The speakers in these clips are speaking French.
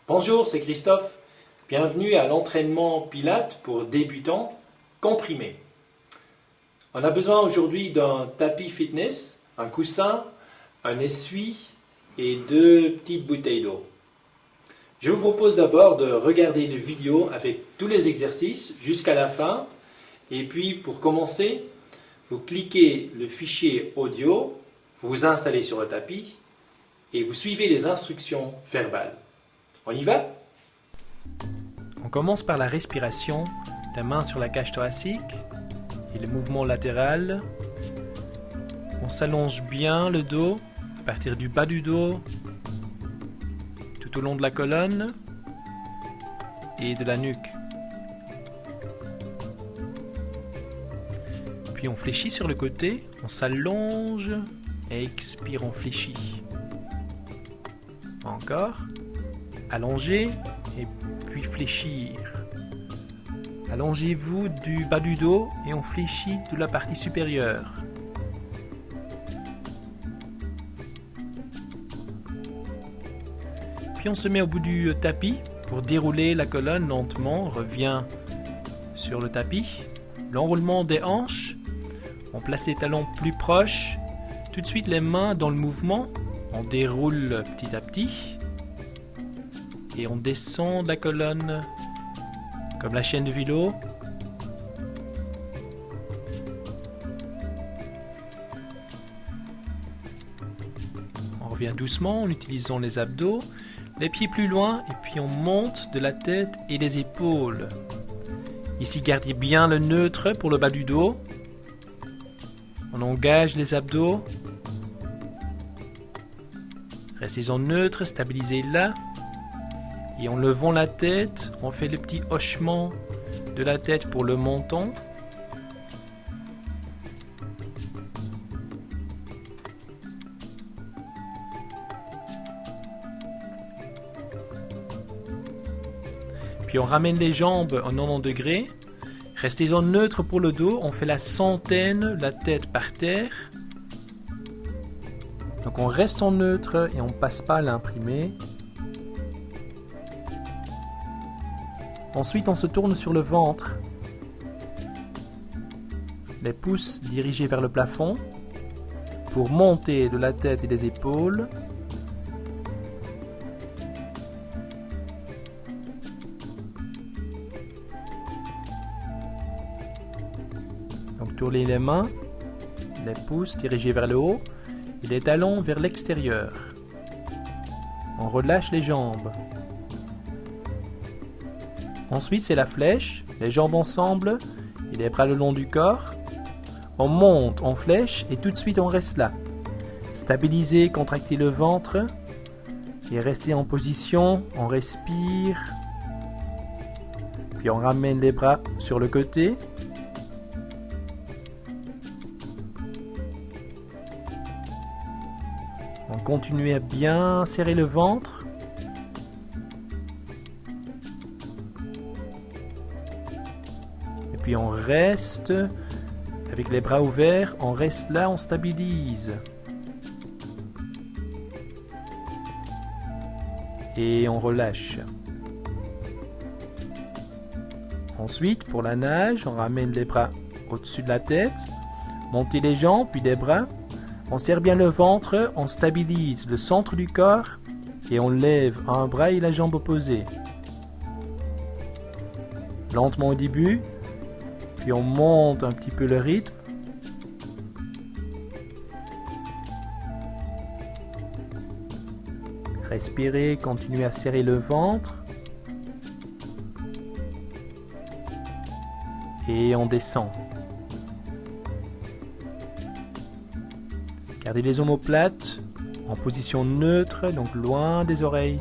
Bonjour, c'est Christophe. Bienvenue à l'entraînement Pilates pour débutants comprimé. On a besoin aujourd'hui d'un tapis fitness, un coussin, un essuie et 2 petites bouteilles d'eau. Je vous propose d'abord de regarder une vidéo avec tous les exercices jusqu'à la fin. Et puis pour commencer, vous cliquez le fichier audio, vous vous installez sur le tapis et vous suivez les instructions verbales. On y va? On commence par la respiration, la main sur la cage thoracique et le mouvement latéral. On s'allonge bien le dos, à partir du bas du dos, tout au long de la colonne et de la nuque. Puis on fléchit sur le côté, on s'allonge et expire, on fléchit. Encore. Allonger et puis fléchir. Allongez-vous du bas du dos et on fléchit de la partie supérieure. Puis on se met au bout du tapis pour dérouler la colonne lentement. On revient sur le tapis. L'enroulement des hanches. On place les talons plus proches. Tout de suite les mains dans le mouvement. On déroule petit à petit. Et on descend la colonne comme la chaîne de vélo. On revient doucement en utilisant les abdos, les pieds plus loin et puis on monte de la tête et les épaules. Ici, gardez bien le neutre pour le bas du dos. On engage les abdos. Restez en neutre, stabilisez là. Et en levant la tête, on fait le petit hochement de la tête pour le menton. Puis on ramène les jambes en 90 degrés. Restez en neutre pour le dos. On fait la centaine, la tête par terre. Donc on reste en neutre et on ne passe pas à l'imprimé. Ensuite, on se tourne sur le ventre. Les pouces dirigés vers le plafond pour monter de la tête et des épaules. Donc tournez les mains, les pouces dirigés vers le haut et les talons vers l'extérieur. On relâche les jambes. Ensuite, c'est la flèche, les jambes ensemble et les bras le long du corps. On monte en flèche et tout de suite on reste là. Stabilisez, contractez le ventre et restez en position, on respire. Puis on ramène les bras sur le côté. On continue à bien serrer le ventre. Puis on reste avec les bras ouverts, on reste là, on stabilise. Et on relâche. Ensuite, pour la nage, on ramène les bras au-dessus de la tête, montez les jambes, puis les bras. On serre bien le ventre, on stabilise le centre du corps et on lève un bras et la jambe opposée. Lentement au début. Puis on monte un petit peu le rythme. Respirez, continuez à serrer le ventre. Et on descend. Gardez les omoplates en position neutre, donc loin des oreilles.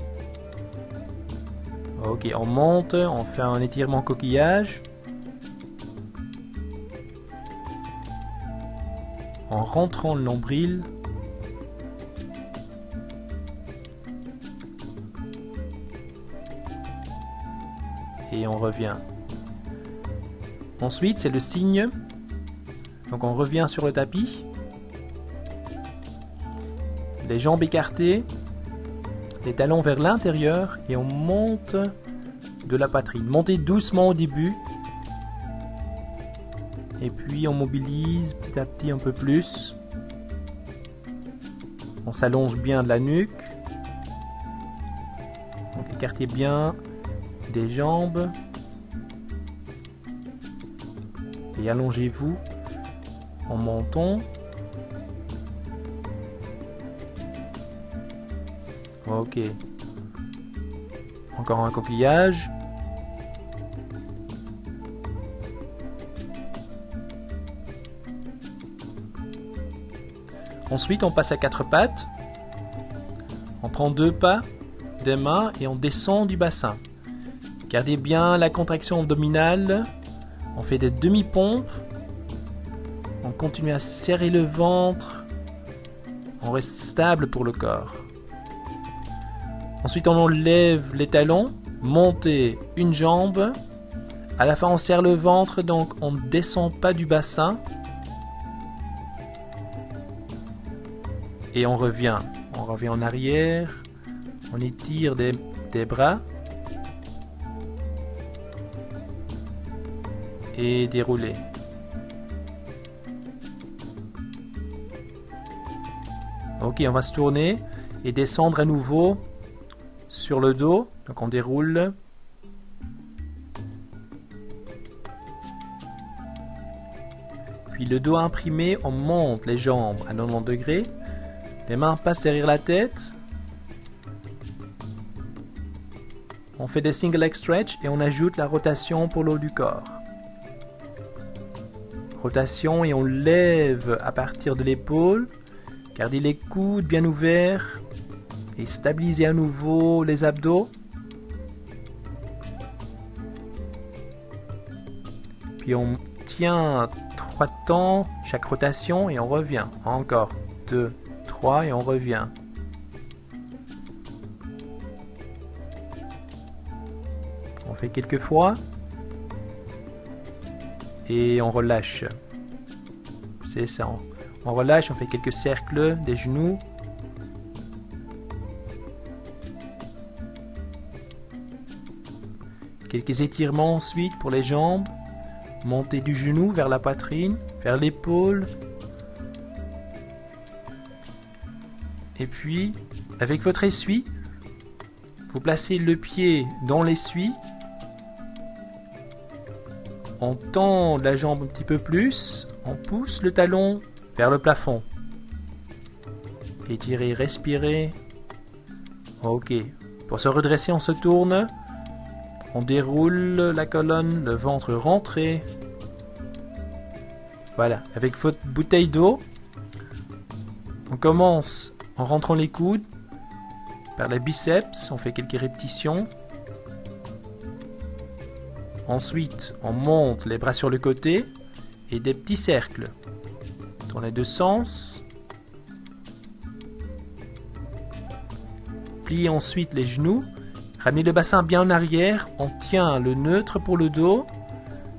Ok, on monte, on fait un étirement coquillage. En rentrant le nombril. Et on revient. Ensuite, c'est le signe. Donc on revient sur le tapis. Les jambes écartées. les talons vers l'intérieur et on monte de la poitrine. Montez doucement au début. Et puis on mobilise petit à petit un peu plus. On s'allonge bien de la nuque. Donc écartez bien des jambes. Et allongez-vous en montant. Ok. Encore un coquillage. Ensuite, on passe à 4 pattes. On prend 2 pas des mains et on descend du bassin. Gardez bien la contraction abdominale. On fait des demi-pompes. On continue à serrer le ventre. On reste stable pour le corps. Ensuite, on enlève les talons. Montez une jambe. À la fin, on serre le ventre, donc on ne descend pas du bassin. Et on revient. On revient en arrière. On étire des bras. Et dérouler. Ok, on va se tourner et descendre à nouveau sur le dos. Donc on déroule. Puis le dos imprimé, on monte les jambes à 90 degrés. Les mains passent derrière la tête. On fait des single leg stretch et on ajoute la rotation pour le haut du corps. Rotation et on lève à partir de l'épaule. Gardez les coudes bien ouverts et stabilisez à nouveau les abdos. Puis on tient 3 temps chaque rotation et on revient. Encore 2, 3 et on revient. On fait quelques fois et on relâche. C'est ça. On relâche, on fait quelques cercles des genoux. Quelques étirements ensuite pour les jambes. Montez du genou vers la poitrine, vers l'épaule. Et puis, avec votre essuie, vous placez le pied dans l'essuie. On tend la jambe un petit peu plus. On pousse le talon vers le plafond. Étirez, respirez. Ok. Pour se redresser, on se tourne. On déroule la colonne, le ventre rentré. Voilà. Avec votre bouteille d'eau, on commence en rentrant les coudes vers les biceps. On fait quelques répétitions. Ensuite, on monte les bras sur le côté et des petits cercles dans les deux sens. Pliez ensuite les genoux. Ramenez le bassin bien en arrière. On tient le neutre pour le dos.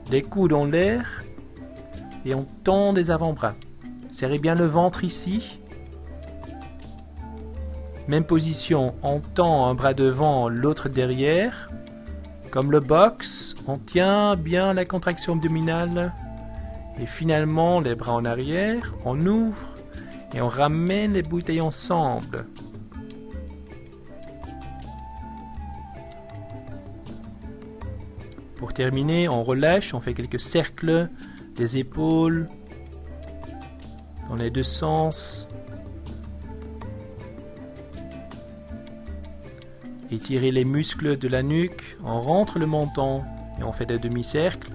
Les coudes en l'air. Et on tend les avant-bras. Serrez bien le ventre ici. Même position. On tend un bras devant, l'autre derrière. Comme le box, on tient bien la contraction abdominale. Et finalement, les bras en arrière, on ouvre et on ramène les bouteilles ensemble. Pour terminer, on relâche, on fait quelques cercles des épaules dans les deux sens. Étirez les muscles de la nuque, on rentre le menton et on fait des demi-cercles.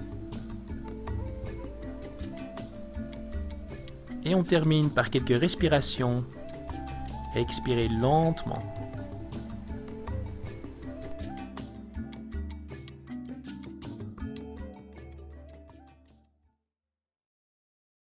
Et on termine par quelques respirations. Expirez lentement.